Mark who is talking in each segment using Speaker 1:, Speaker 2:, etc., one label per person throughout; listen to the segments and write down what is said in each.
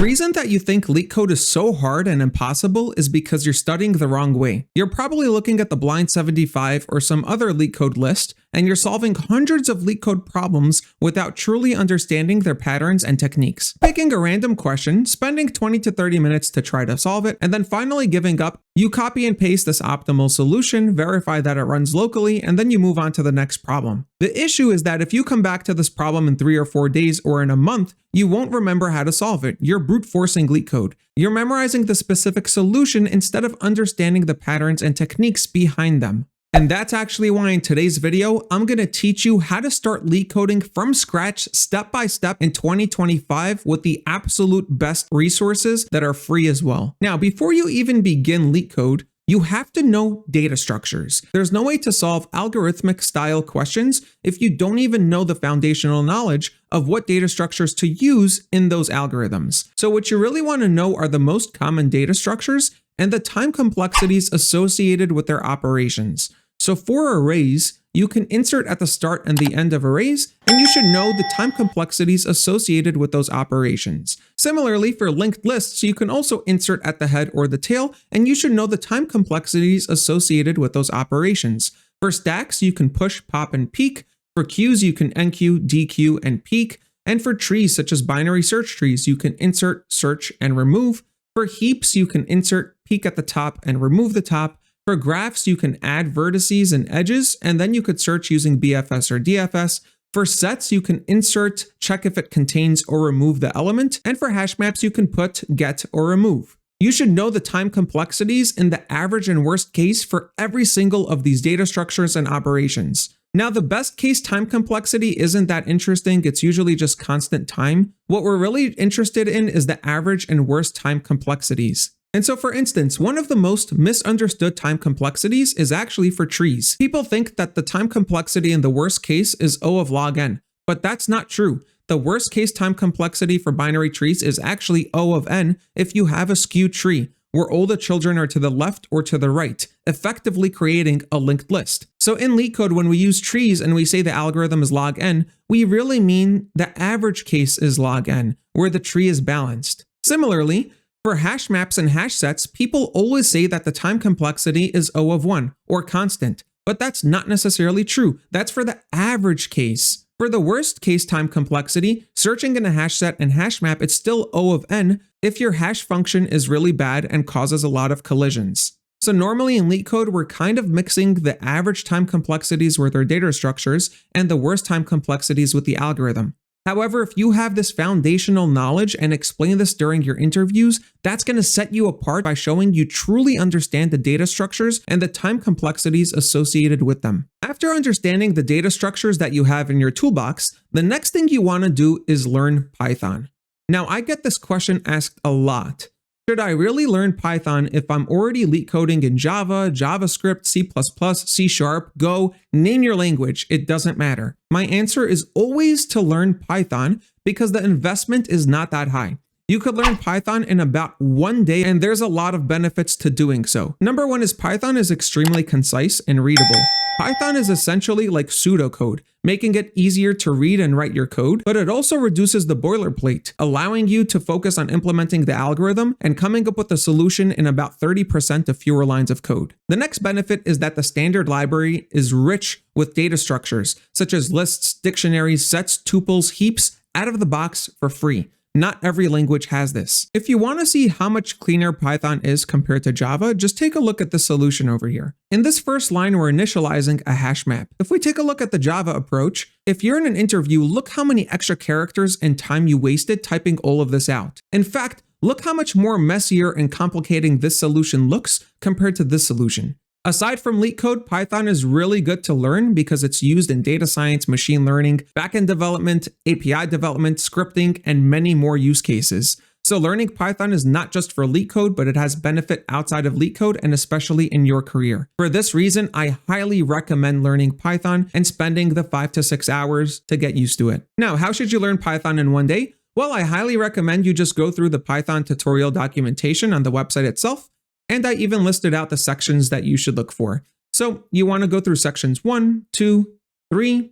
Speaker 1: reason that you think LeetCode is so hard and impossible is because you're studying the wrong way. You're probably looking at the Blind 75 or some other LeetCode list, and you're solving hundreds of LeetCode problems without truly understanding their patterns and techniques. Picking a random question, spending 20 to 30 minutes to try to solve it, and then finally giving up, you copy and paste this optimal solution, verify that it runs locally, and then you move on to the next problem. The issue is that if you come back to this problem in 3 or 4 days or in a month, you won't remember how to solve it. You're brute forcing LeetCode. You're memorizing the specific solution instead of understanding the patterns and techniques behind them. And that's actually why in today's video, I'm going to teach you how to start LeetCoding from scratch, step by step in 2025 with the absolute best resources that are free as well. Now, before you even begin LeetCode, you have to know data structures. There's no way to solve algorithmic style questions if you don't even know the foundational knowledge of what data structures to use in those algorithms. So what you really want to know are the most common data structures and the time complexities associated with their operations. So for arrays, you can insert at the start and the end of arrays, and you should know the time complexities associated with those operations. Similarly, for linked lists, you can also insert at the head or the tail, and you should know the time complexities associated with those operations. For stacks, you can push, pop, and peek. For queues, you can enqueue, dequeue, and peek. And for trees, such as binary search trees, you can insert, search, and remove. For heaps, you can insert, peek at the top, and remove the top. For graphs, you can add vertices and edges, and then you could search using BFS or DFS. For sets, you can insert, check if it contains or remove the element. And for hash maps, you can put, get, or remove. You should know the time complexities in the average and worst case for every single of these data structures and operations. Now, the best case time complexity isn't that interesting. It's usually just constant time. What we're really interested in is the average and worst time complexities. And so for instance, one of the most misunderstood time complexities is actually for trees. People think that the time complexity in the worst case is O of log n, but that's not true. The worst case time complexity for binary trees is actually O of n if you have a skewed tree, where all the children are to the left or to the right, effectively creating a linked list. So in LeetCode, when we use trees and we say the algorithm is log n, we really mean the average case is log n, where the tree is balanced. Similarly, for hash maps and hash sets, people always say that the time complexity is O of 1 or constant, but that's not necessarily true. That's for the average case. For the worst case time complexity, searching in a hash set and hash map, it's still O of n if your hash function is really bad and causes a lot of collisions. So normally in LeetCode, we're kind of mixing the average time complexities with our data structures and the worst time complexities with the algorithm. However, if you have this foundational knowledge and explain this during your interviews, that's going to set you apart by showing you truly understand the data structures and the time complexities associated with them. After understanding the data structures that you have in your toolbox, the next thing you want to do is learn Python. Now, I get this question asked a lot. Should I really learn Python if I'm already LeetCoding in Java, JavaScript, C++, C#, Go, name your language, it doesn't matter. My answer is always to learn Python because the investment is not that high. You could learn Python in about 1 day, and there's a lot of benefits to doing so. Number one is Python is extremely concise and readable. Python is essentially like pseudocode, making it easier to read and write your code, but it also reduces the boilerplate, allowing you to focus on implementing the algorithm and coming up with a solution in about 30% of fewer lines of code. The next benefit is that the standard library is rich with data structures, such as lists, dictionaries, sets, tuples, heaps, out of the box for free. Not every language has this. If you want to see how much cleaner Python is compared to Java, just take a look at the solution over here. In this first line, we're initializing a hash map. If we take a look at the Java approach, if you're in an interview, look how many extra characters and time you wasted typing all of this out. In fact, look how much more messier and complicating this solution looks compared to this solution. Aside from LeetCode, Python is really good to learn because it's used in data science, machine learning, backend development, API development, scripting, and many more use cases. So learning Python is not just for LeetCode, but it has benefit outside of LeetCode and especially in your career. For this reason, I highly recommend learning Python and spending the 5 to 6 hours to get used to it. Now, how should you learn Python in 1 day? Well, I highly recommend you just go through the Python tutorial documentation on the website itself. And I even listed out the sections that you should look for. So you want to go through sections 1, 2, 3,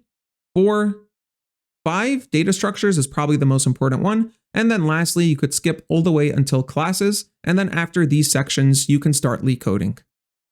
Speaker 1: 4, 5 data structures is probably the most important one. And then lastly, you could skip all the way until classes. And then after these sections, you can start LeetCoding.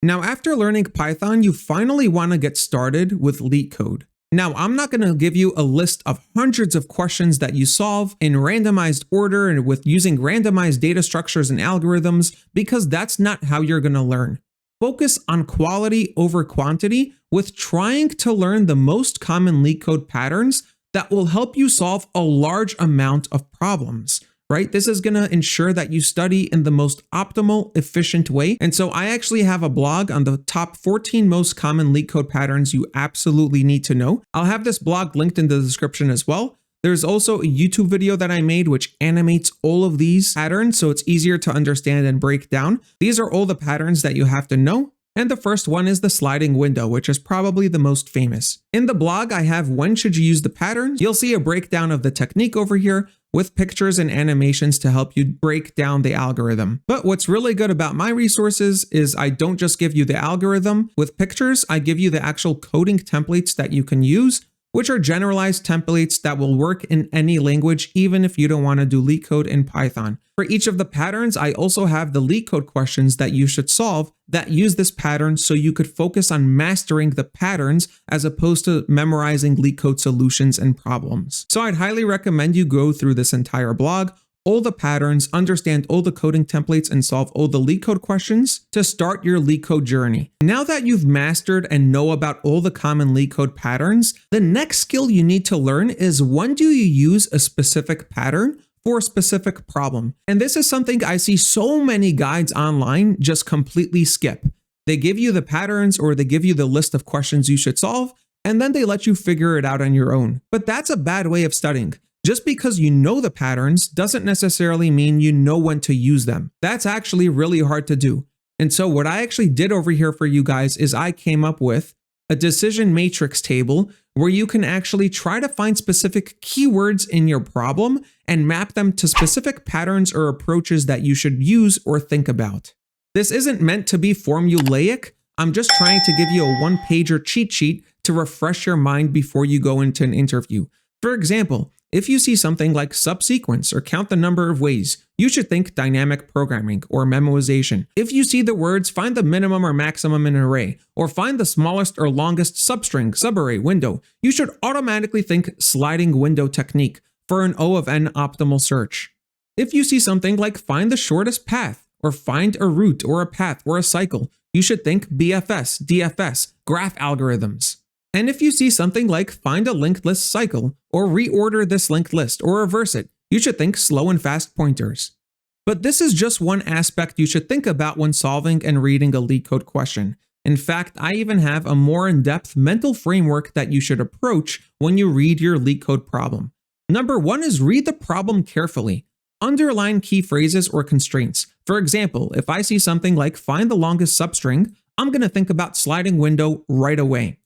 Speaker 1: Now, after learning Python, you finally want to get started with LeetCode. Now, I'm not going to give you a list of hundreds of questions that you solve in randomized order and with using randomized data structures and algorithms, because that's not how you're going to learn. Focus on quality over quantity with trying to learn the most common LeetCode patterns that will help you solve a large amount of problems, right? This is going to ensure that you study in the most optimal, efficient way. And so I actually have a blog on the top 14 most common LeetCode patterns you absolutely need to know. I'll have this blog linked in the description as well. There's also a YouTube video that I made which animates all of these patterns so it's easier to understand and break down. These are all the patterns that you have to know. And the first one is the sliding window, which is probably the most famous. In the blog, I have when should you use the patterns. You'll see a breakdown of the technique over here with pictures and animations to help you break down the algorithm. But what's really good about my resources is I don't just give you the algorithm with pictures, I give you the actual coding templates that you can use, which are generalized templates that will work in any language, even if you don't want to do LeetCode in Python. For each of the patterns, I also have the LeetCode questions that you should solve that use this pattern so you could focus on mastering the patterns as opposed to memorizing LeetCode solutions and problems. So I'd highly recommend you go through this entire blog, all the patterns, understand all the coding templates, and solve all the LeetCode questions to start your LeetCode journey. Now that you've mastered and know about all the common LeetCode patterns, the next skill you need to learn is when do you use a specific pattern for a specific problem. And this is something I see so many guides online just completely skip. They give you the patterns or they give you the list of questions you should solve, and then they let you figure it out on your own. But that's a bad way of studying. Just because you know the patterns doesn't necessarily mean you know when to use them. That's actually really hard to do. And so what I actually did over here for you guys is I came up with a decision matrix table where you can actually try to find specific keywords in your problem and map them to specific patterns or approaches that you should use or think about. This isn't meant to be formulaic. I'm just trying to give you a one-pager cheat sheet to refresh your mind before you go into an interview. For example, if you see something like subsequence or count the number of ways, you should think dynamic programming or memoization. If you see the words find the minimum or maximum in an array, or find the smallest or longest substring, subarray, window, you should automatically think sliding window technique for an O of n optimal search. If you see something like find the shortest path, or find a route or a path or a cycle, you should think BFS, DFS, graph algorithms. And if you see something like find a linked list cycle, or reorder this linked list, or reverse it, you should think slow and fast pointers. But this is just one aspect you should think about when solving and reading a LeetCode question. In fact, I even have a more in-depth mental framework that you should approach when you read your LeetCode problem. Number 1 is read the problem carefully. Underline key phrases or constraints. For example, if I see something like find the longest substring, I'm going to think about sliding window right away.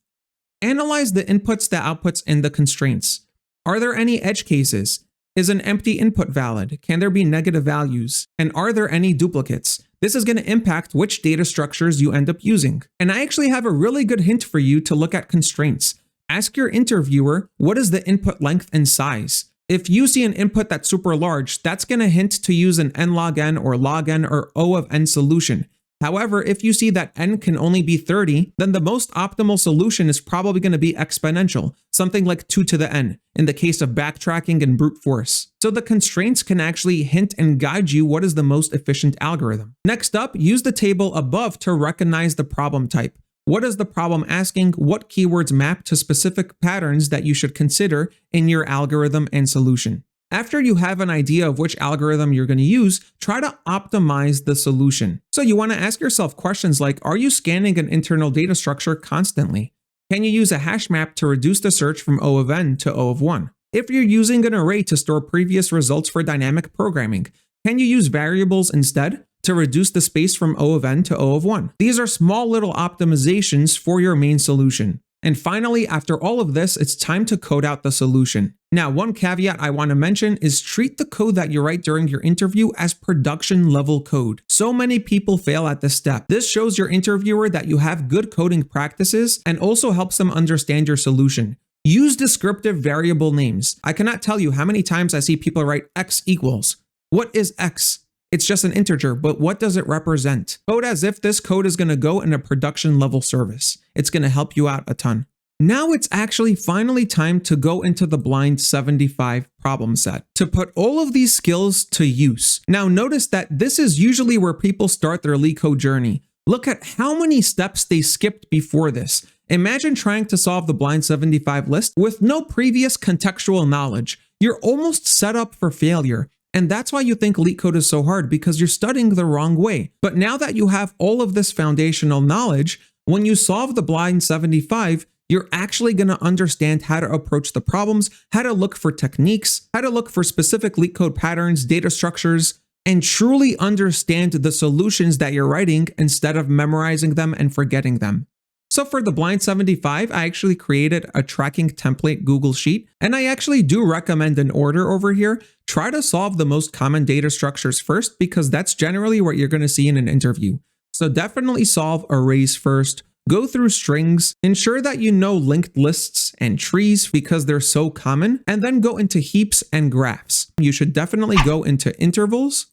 Speaker 1: Analyze the inputs, the outputs, and the constraints. Are there any edge cases? Is an empty input valid? Can there be negative values? And are there any duplicates? This is going to impact which data structures you end up using. And I actually have a really good hint for you to look at constraints. Ask your interviewer, what is the input length and size? If you see an input that's super large, that's going to hint to use an n log n or log n or O of n solution. However, if you see that n can only be 30, then the most optimal solution is probably going to be exponential, something like 2 to the n, in the case of backtracking and brute force. So the constraints can actually hint and guide you what is the most efficient algorithm. Next up, use the table above to recognize the problem type. What is the problem asking? What keywords map to specific patterns that you should consider in your algorithm and solution? After you have an idea of which algorithm you're going to use, try to optimize the solution. So you want to ask yourself questions like, are you scanning an internal data structure constantly? Can you use a hash map to reduce the search from O of n to O of 1? If you're using an array to store previous results for dynamic programming, can you use variables instead to reduce the space from O of n to O of 1? These are small little optimizations for your main solution. And finally, after all of this, it's time to code out the solution. Now, one caveat I want to mention is treat the code that you write during your interview as production level code. So many people fail at this step. This shows your interviewer that you have good coding practices and also helps them understand your solution. Use descriptive variable names. I cannot tell you how many times I see people write x equals. What is x? It's just an integer, but what does it represent? Code as if this code is going to go in a production level service. It's going to help you out a ton. Now it's actually finally time to go into the blind 75 problem set to put all of these skills to use. Now notice that this is usually where people start their LeetCode journey. Look at how many steps they skipped before this. Imagine trying to solve the blind 75 list with no previous contextual knowledge. You're almost set up for failure. And that's why you think LeetCode is so hard, because you're studying the wrong way. But now that you have all of this foundational knowledge, when you solve the blind 75, you're actually going to understand how to approach the problems, how to look for techniques, how to look for specific LeetCode patterns, data structures, and truly understand the solutions that you're writing instead of memorizing them and forgetting them. So for the blind 75, I actually created a tracking template Google Sheet, and I actually do recommend an order over here. Try to solve the most common data structures first, because that's generally what you're going to see in an interview. So definitely solve arrays first. Go through strings, ensure that you know linked lists and trees because they're so common, and then go into heaps and graphs. You should definitely go into intervals,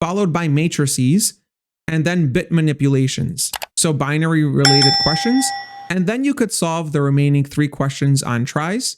Speaker 1: followed by matrices, and then bit manipulations. So binary related questions, and then you could solve the remaining 3 questions on tries.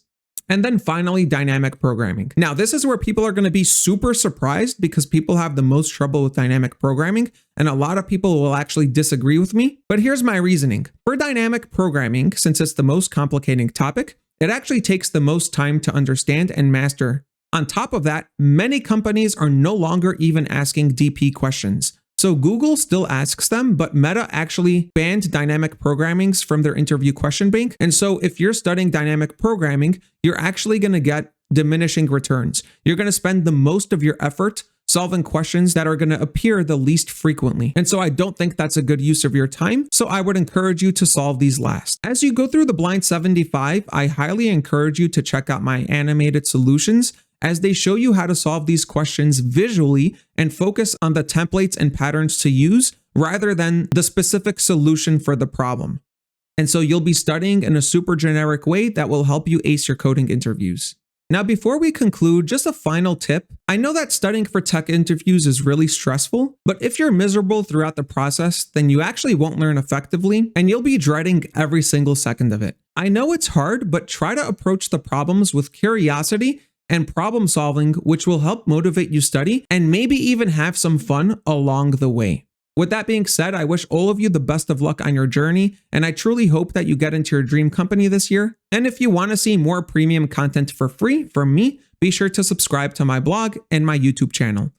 Speaker 1: And then finally, dynamic programming. Now, this is where people are going to be super surprised because people have the most trouble with dynamic programming, and a lot of people will actually disagree with me. But here's my reasoning. For dynamic programming, since it's the most complicating topic, it actually takes the most time to understand and master. On top of that, many companies are no longer even asking DP questions. So Google still asks them, but Meta actually banned dynamic programmings from their interview question bank. And so if you're studying dynamic programming, you're actually going to get diminishing returns. You're going to spend the most of your effort solving questions that are going to appear the least frequently. And so I don't think that's a good use of your time. So I would encourage you to solve these last. As you go through the blind 75, I highly encourage you to check out my animated solutions, as they show you how to solve these questions visually and focus on the templates and patterns to use rather than the specific solution for the problem. And so you'll be studying in a super generic way that will help you ace your coding interviews. Now, before we conclude, just a final tip. I know that studying for tech interviews is really stressful, but if you're miserable throughout the process, then you actually won't learn effectively and you'll be dreading every single second of it. I know it's hard, but try to approach the problems with curiosity and problem solving, which will help motivate you study and maybe even have some fun along the way. With that being said, I wish all of you the best of luck on your journey, and I truly hope that you get into your dream company this year. And if you want to see more premium content for free from me, be sure to subscribe to my blog and my YouTube channel.